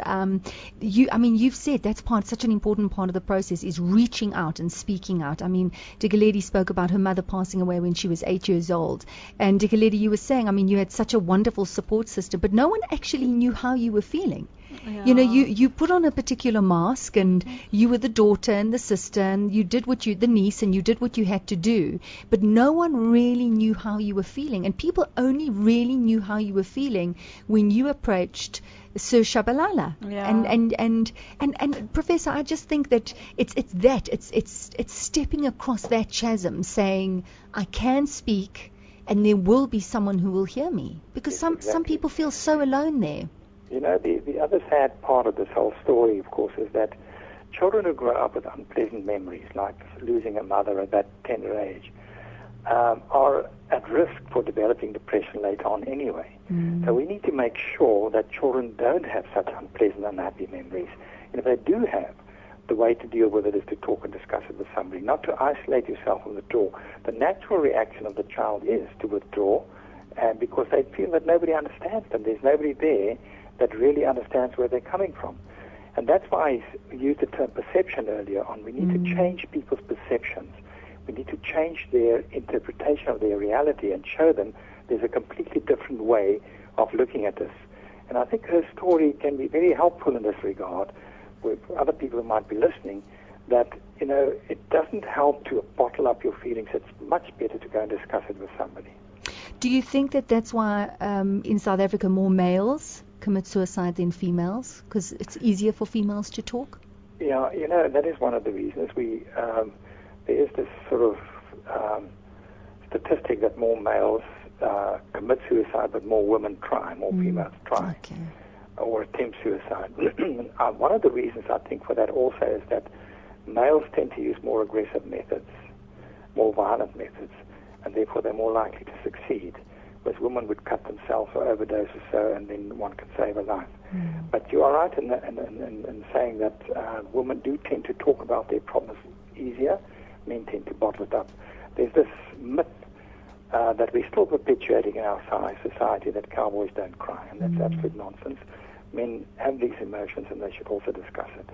you've said that's such an important part of the process is reaching out and speaking out. I mean, Dikelede spoke about her mother passing away when she was 8 years old, and Dikelede, you were saying, you had such a wonderful support system, but no one actually knew how you were feeling. Yeah. You put on a particular mask, and you were the daughter and the sister, and you did the niece, and you did what you had to do. But no one really knew how you were feeling, and people only really knew how you were feeling when you approached Sir Shabalala. Yeah. And Professor, I just think that it's stepping across that chasm, saying I can speak, and there will be someone who will hear me, because some people feel so alone there. The other sad part of this whole story, of course, is that children who grow up with unpleasant memories, like losing a mother at that tender age, are at risk for developing depression later on anyway. So we need to make sure that children don't have such unpleasant, unhappy memories. And if they do have, the way to deal with it is to talk and discuss it with somebody, not to isolate yourself and withdraw. The natural reaction of the child is to withdraw, because they feel that nobody understands them. There's nobody there that really understands where they're coming from. And that's why I used the term perception earlier on. We need to change people's perceptions. We need to change their interpretation of their reality and show them there's a completely different way of looking at this. And I think her story can be very helpful in this regard, with other people who might be listening, that, it doesn't help to bottle up your feelings. It's much better to go and discuss it with somebody. Do you think that that's why in South Africa more males commit suicide than females? Because it's easier for females to talk? Yeah, that is one of the reasons. There is this sort of statistic that more males commit suicide, but more women try, more females try, or attempt suicide. One of the reasons I think for that also is that males tend to use more aggressive methods, more violent methods, and therefore they're more likely to succeed, whereas women would cut themselves or overdose or so, and then one could save a life. But you are right in saying that women do tend to talk about their problems easier, men tend to bottle it up. There's this myth that we're still perpetuating in our society that cowboys don't cry, and that's absolute nonsense. Men have these emotions, and they should also discuss it.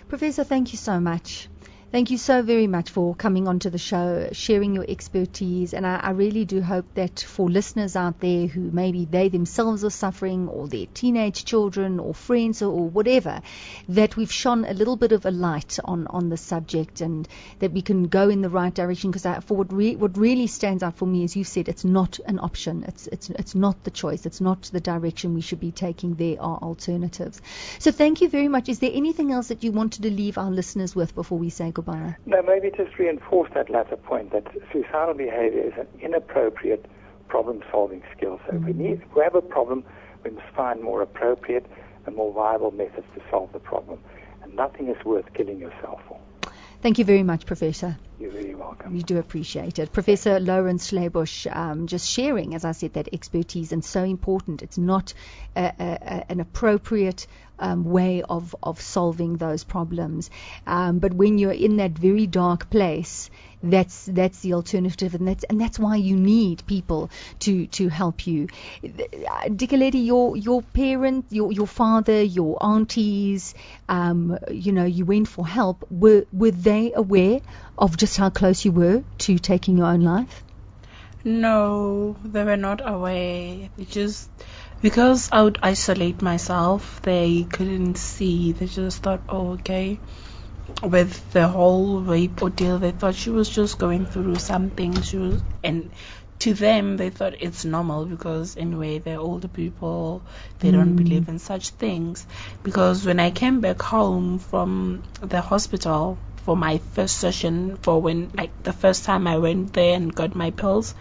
Professor, thank you so much. Thank you so very much for coming onto the show, sharing your expertise, and I really do hope that for listeners out there who maybe they themselves are suffering, or their teenage children or friends or whatever, that we've shone a little bit of a light on the subject, and that we can go in the right direction, because for what really stands out for me, as you said, it's not an option, it's not the choice, it's not the direction we should be taking. There are alternatives. So thank you very much. Is there anything else that you wanted to leave our listeners with before we say goodbye? No, maybe just reinforce that latter point, that suicidal behavior is an inappropriate problem-solving skill. So if we have a problem, we must find more appropriate and more viable methods to solve the problem. And nothing is worth killing yourself for. Thank you very much, Professor. You're very welcome. We do appreciate it. Professor Lawrence Schlebusch, just sharing, as I said, that expertise, and so important. It's not an appropriate way of solving those problems. But when you're in that very dark place, that's the alternative, and that's why you need people to help you. Dikelede, your parent, your father, your aunties, you went for help. Were they aware of just how close you were to taking your own life? No, they were not aware. It just because I would isolate myself, they couldn't see. They just thought, oh, okay. With the whole rape ordeal, they thought she was just going through something. And to them, they thought it's normal, because anyway, they're older people. They don't believe in such things. Because when I came back home from the hospital for my first session, the first time I went there and got my pills,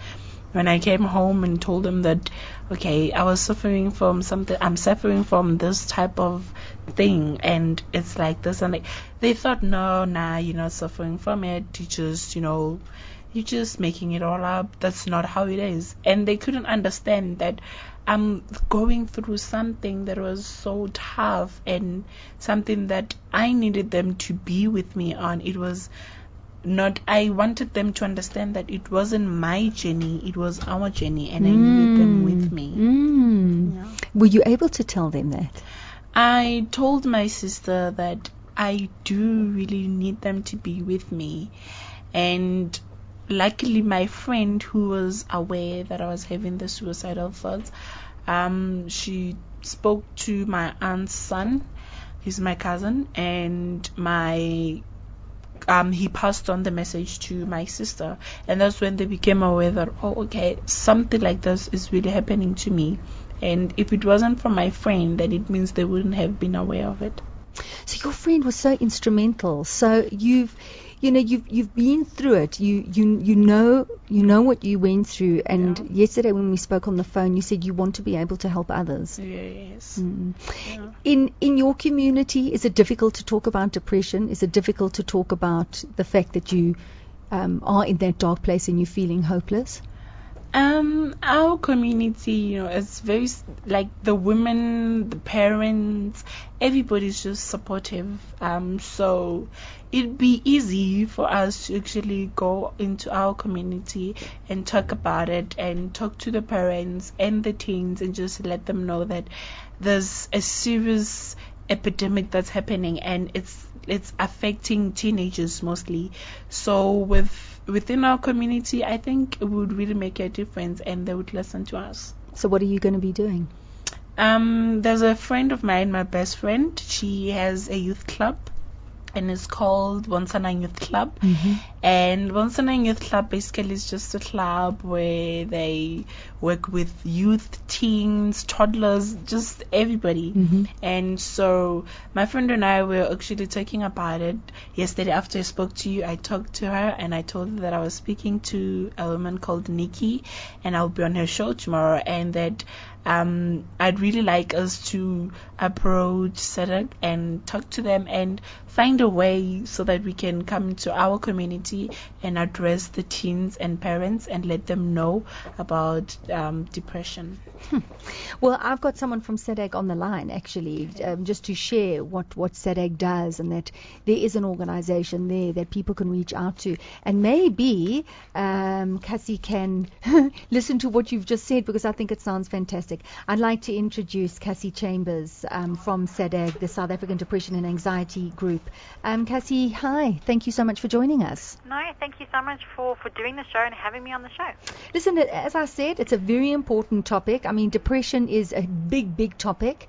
when I came home and told them that, okay, I was suffering from something, I'm suffering from this type of thing, and it's like this, and they thought, no, you're not suffering from it, you're just making it all up, that's not how it is. And they couldn't understand that I'm going through something that was so tough, and something that I needed them to be with me on. It was not, I wanted them to understand that it wasn't my journey, it was our journey, and I needed them with me. Yeah. Were you able to tell them that? I told my sister that I do really need them to be with me, and luckily my friend, who was aware that I was having the suicidal thoughts, she spoke to my aunt's son, he's my cousin, and he passed on the message to my sister, and that's when they became aware that, oh, okay, something like this is really happening to me. And if it wasn't for my friend, then it means they wouldn't have been aware of it. So your friend was so instrumental. So you've been through it. You know what you went through. And yesterday when we spoke on the phone, you said you want to be able to help others. Yes. Yeah. In your community, is it difficult to talk about depression? Is it difficult to talk about the fact that you are in that dark place and you're feeling hopeless? Our community, it's very, like, the women, the parents, everybody's just supportive. So it'd be easy for us to actually go into our community and talk about it, and talk to the parents and the teens, and just let them know that there's a serious epidemic that's happening, and it's affecting teenagers mostly. So with within our community, I think it would really make a difference, and they would listen to us. So what are you going to be doing? There's a friend of mine, my best friend. She has a youth club, and it's called Bonsanang Youth Club. And Bonsanang Youth Club basically is just a club where they work with youth, teens, toddlers, just everybody. And so my friend and I were actually talking about it yesterday. After I spoke to you, I talked to her and I told her that I was speaking to a woman called Niki, and I'll be on her show tomorrow, and that I'd really like us to approach SADC and talk to them and find a way so that we can come to our community and address the teens and parents and let them know about depression. Well, I've got someone from SADC on the line, actually, just to share what SADC does, and that there is an organization there that people can reach out to. And maybe Cassie can listen to what you've just said, because I think it sounds fantastic. I'd like to introduce Cassie Chambers from SADC, the South African Depression and Anxiety Group. Cassie, hi. Thank you so much for joining us. No, thank you so much for doing the show and having me on the show. Listen, as I said, it's a very important topic. I mean, depression is a big topic.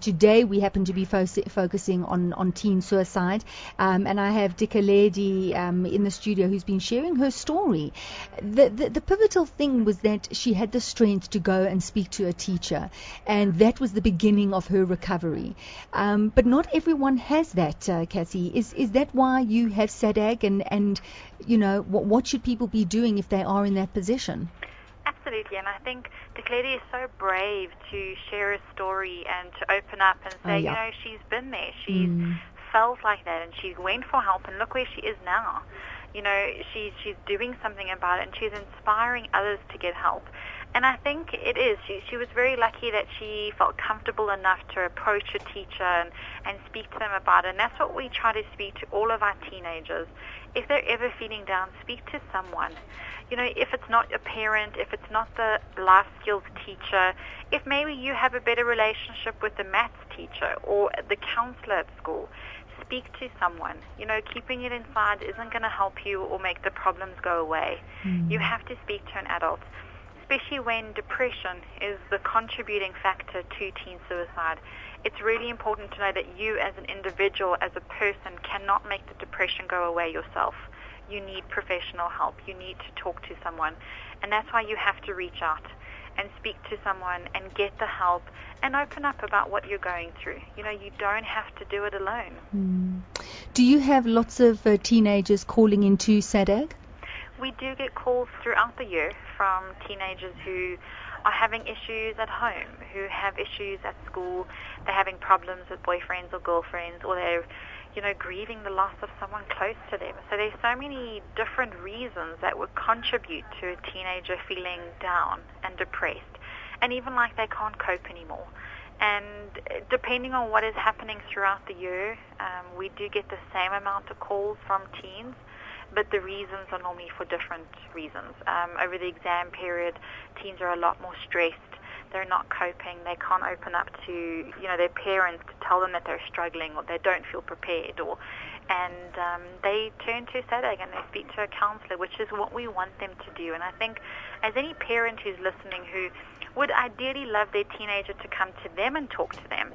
Today we happen to be focusing on teen suicide. And I have Dikelede in the studio who's been sharing her story. The pivotal thing was that she had the strength to go and speak to a teacher. And that was the beginning of her recovery. But not everyone has that, Cassie. Is that why you have SADC, and you know, what should people be doing if they are in that position? Absolutely, and I think Dikelede is so brave to share her story and to open up and say, you know, she's been there, she's felt like that, and she went for help, and look where she is now. You know, she's doing something about it, and she's inspiring others to get help. And I think it is. She was very lucky that she felt comfortable enough to approach a teacher and speak to them about it. And that's what we try to speak to all of our teenagers. If they're ever feeling down, speak to someone. You know, if it's not a parent, if it's not the life skills teacher, if maybe you have a better relationship with the maths teacher or the counselor at school, speak to someone. You know, keeping it inside isn't going to help you or make the problems go away. You have to speak to an adult, especially when depression is the contributing factor to teen suicide. It's really important to know that you as an individual, as a person, cannot make the depression go away yourself. You need professional help. You need to talk to someone. And that's why you have to reach out and speak to someone and get the help and open up about what you're going through. You know, you don't have to do it alone. Do you have lots of teenagers calling into SADC? We do get calls throughout the year from teenagers who are having issues at home, who have issues at school, they're having problems with boyfriends or girlfriends, or they're, you know, grieving the loss of someone close to them. So there's so many different reasons that would contribute to a teenager feeling down and depressed, and even like they can't cope anymore. And depending on what is happening throughout the year, we do get the same amount of calls from teens, but the reasons are normally for different reasons. Over the exam period, teens are a lot more stressed. They're not coping. They can't open up to, you know, their parents to tell them that they're struggling, or they don't feel prepared, and they turn to SADC and they speak to a counselor, which is what we want them to do. And I think as any parent who's listening who would ideally love their teenager to come to them and talk to them,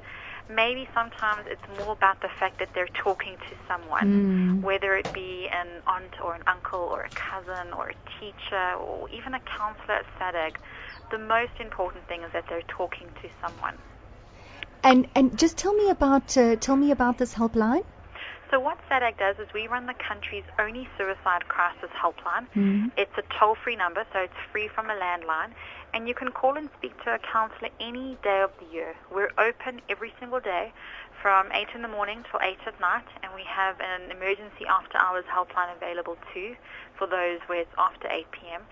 maybe sometimes it's more about the fact that they're talking to someone, whether it be an aunt or an uncle or a cousin or a teacher or even a counselor at SADC. The most important thing is that they're talking to someone. And just tell me about this helpline. So what SADC does is we run the country's only suicide crisis helpline. It's a toll-free number, so it's free from a landline. And you can call and speak to a counselor any day of the year. We're open every single day from 8 in the morning till 8 at night, and we have an emergency after-hours helpline available too for those where it's after 8 p.m.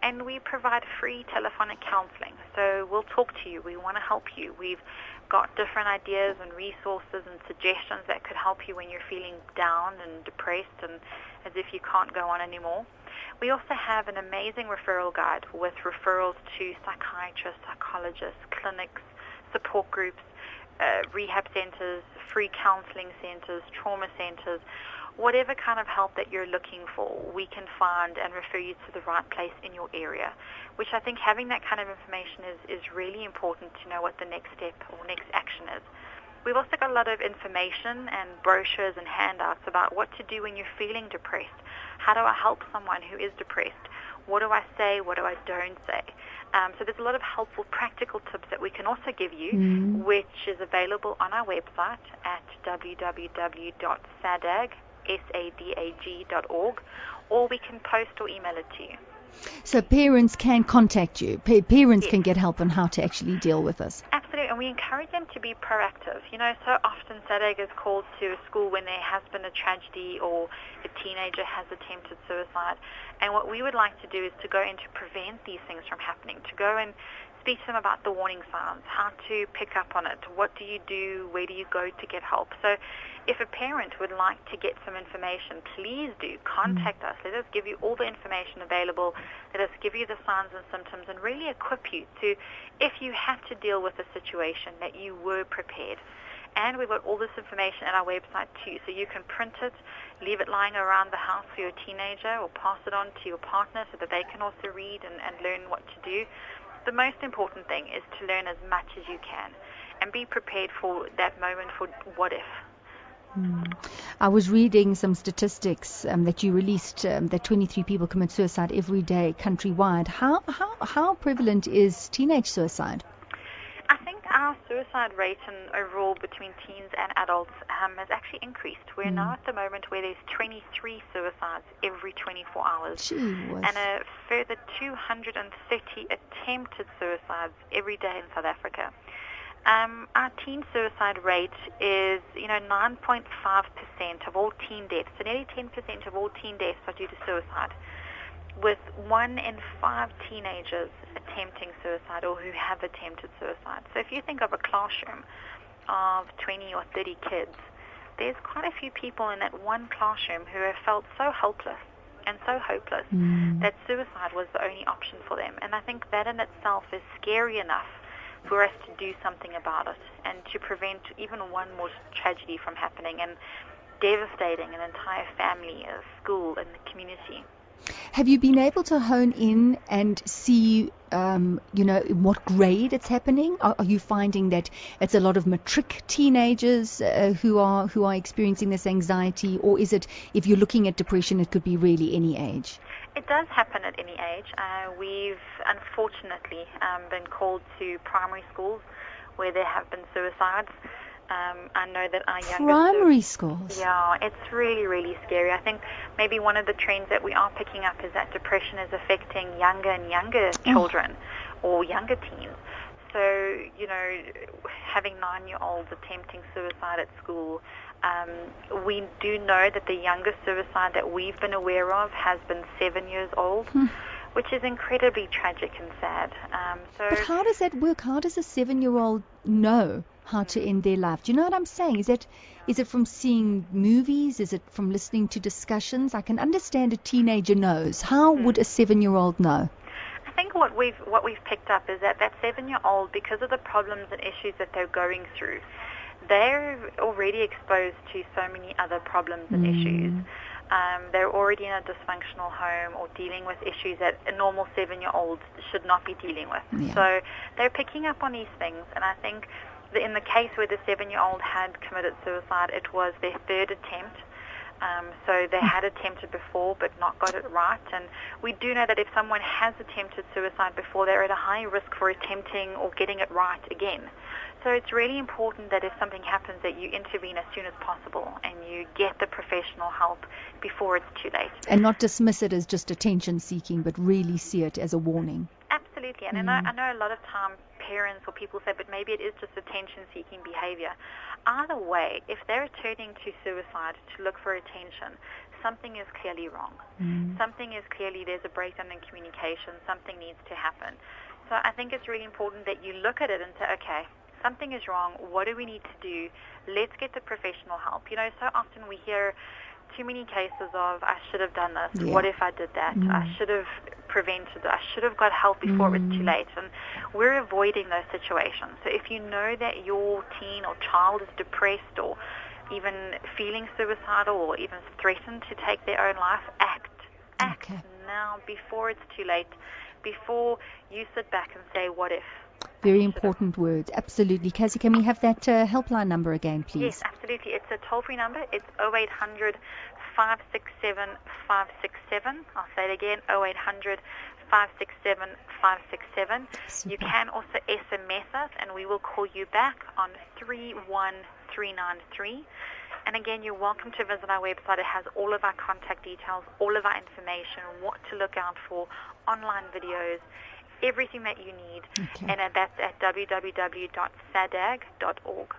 And we provide free telephonic counselling. So we'll talk to you. We want to help you. We've got different ideas and resources and suggestions that could help you when you're feeling down and depressed and as if you can't go on anymore. We also have an amazing referral guide with referrals to psychiatrists, psychologists, clinics, support groups, rehab centers, free counseling centers, trauma centers, whatever kind of help that you're looking for, we can find and refer you to the right place in your area, which I think having that kind of information is really important to know what the next step or next action is. We've also got a lot of information and brochures and handouts about what to do when you're feeling depressed. How do I help someone who is depressed? What do I say? What do I don't say? So there's a lot of helpful practical tips that we can also give you, which is available on our website at www.sadag.org, or we can post or email it to you. So parents can contact you. Parents Yes. can get help on how to actually deal with this. Absolutely, and we encourage them to be proactive. You know, so often SADAG is called to a school when there has been a tragedy or a teenager has attempted suicide. And what we would like to do is to go in to prevent these things from happening, to go and speak to them about the warning signs, how to pick up on it, what do you do, where do you go to get help. So if a parent would like to get some information, please do contact us. Let us give you all the information available. Let us give you the signs and symptoms and really equip you to, if you have to deal with a situation, that you were prepared. And we've got all this information at our website too, so you can print it, leave it lying around the house for your teenager, or pass it on to your partner so that they can also read and learn what to do. The most important thing is to learn as much as you can and be prepared for that moment for what if. I was reading some statistics that you released that 23 people commit suicide every day countrywide. How prevalent is teenage suicide? I think our suicide rate overall between teens and adults has actually increased. We're now at the moment where there's 23 suicides every 24 hours. And a further 230 attempted suicides every day in South Africa. Our teen suicide rate is, 9.5% of all teen deaths. So nearly 10% of all teen deaths are due to suicide, with 1 in 5 teenagers attempting suicide or who have attempted suicide. So if you think of a classroom of 20 or 30 kids, there's quite a few people in that one classroom who have felt so helpless and so hopeless that suicide was the only option for them. And I think that in itself is scary enough for us to do something about it and to prevent even one more tragedy from happening and devastating an entire family, a school, and the community. Have you been able to hone in and see, in what grade it's happening? Are you finding that it's a lot of matric teenagers who are experiencing this anxiety, or is it, if you're looking at depression, it could be really any age? It does happen at any age. We've unfortunately been called to primary schools where there have been suicides. I know that our youngest... Primary schools? Yeah, it's really, really scary. I think maybe one of the trends that we are picking up is that depression is affecting younger and younger children or younger teens. So, having 9-year-olds attempting suicide at school, we do know that the youngest suicide that we've been aware of has been 7 years old, which is incredibly tragic and sad. But how does that work? How does a 7-year-old know how to end their life? Do you know what I'm saying? Is it from seeing movies? Is it from listening to discussions? I can understand a teenager knows. How would a 7-year-old know? I think what we've picked up is that 7-year-old, because of the problems and issues that they're going through, they're already exposed to so many other problems and issues. They're already in a dysfunctional home or dealing with issues that a normal 7-year-old should not be dealing with. Yeah. So they're picking up on these things, and I think in the case where the 7-year-old had committed suicide, it was their third attempt. So they had attempted before but not got it right. And we do know that if someone has attempted suicide before, they're at a high risk for attempting or getting it right again. So it's really important that if something happens that you intervene as soon as possible and you get the professional help before it's too late. And not dismiss it as just attention seeking, but really see it as a warning. Absolutely. And I know a lot of time parents or people say, but maybe it is just attention-seeking behavior. Either way, if they're turning to suicide to look for attention, something is clearly wrong. Something is clearly, there's a breakdown in communication. Something needs to happen. So I think it's really important that you look at it and say, okay, something is wrong. What do we need to do? Let's get the professional help. So often we hear too many cases of, I should have done this. Yeah. What if I did that? I should have prevented it. I should have got help before it was too late. And we're avoiding those situations. So if you know that your teen or child is depressed or even feeling suicidal or even threatened to take their own life, act now before it's too late, before you sit back and say, what if? Very important words. Absolutely. Cassie, can we have that helpline number again, please? Yes, absolutely. It's a toll-free number. It's 0800 567 567. I'll say it again, 0800 567 567. Super. You can also SMS us, and we will call you back on 31393. And again, you're welcome to visit our website. It has all of our contact details, all of our information, what to look out for, online videos, everything that you need. Okay. And that's at www.sadag.org.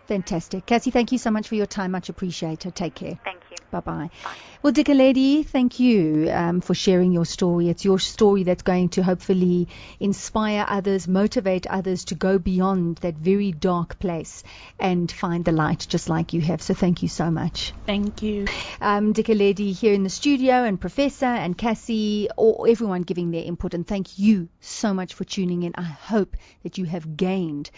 Fantastic. Cassie, thank you so much for your time. Much appreciated. Take care. Thank you. Bye-bye. Bye. Well, Dikelede, thank you for sharing your story. It's your story that's going to hopefully inspire others, motivate others to go beyond that very dark place and find the light just like you have. So thank you so much. Thank you. Dikelede here in the studio, and Professor and Cassie, or everyone giving their input. And thank you so much for tuning in. I hope that you have gained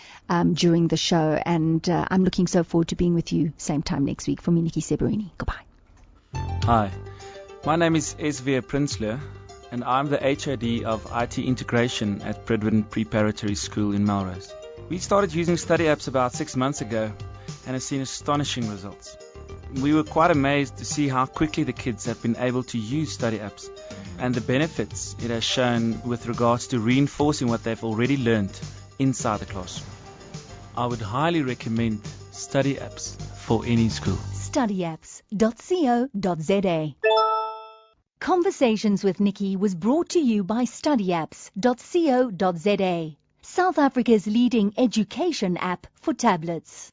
during the show. And I'm looking so forward to being with you same time next week. For me, Niki Seberini. Goodbye. Hi, my name is Prinsloo, and I'm the HOD of IT Integration at Bridwin Preparatory School in Melrose. We started using study apps about 6 months ago and have seen astonishing results. We were quite amazed to see how quickly the kids have been able to use study apps and the benefits it has shown with regards to reinforcing what they've already learned inside the classroom. I would highly recommend study apps for any school. Studyapps.co.za. Conversations with Niki was brought to you by Studyapps.co.za, South Africa's leading education app for tablets.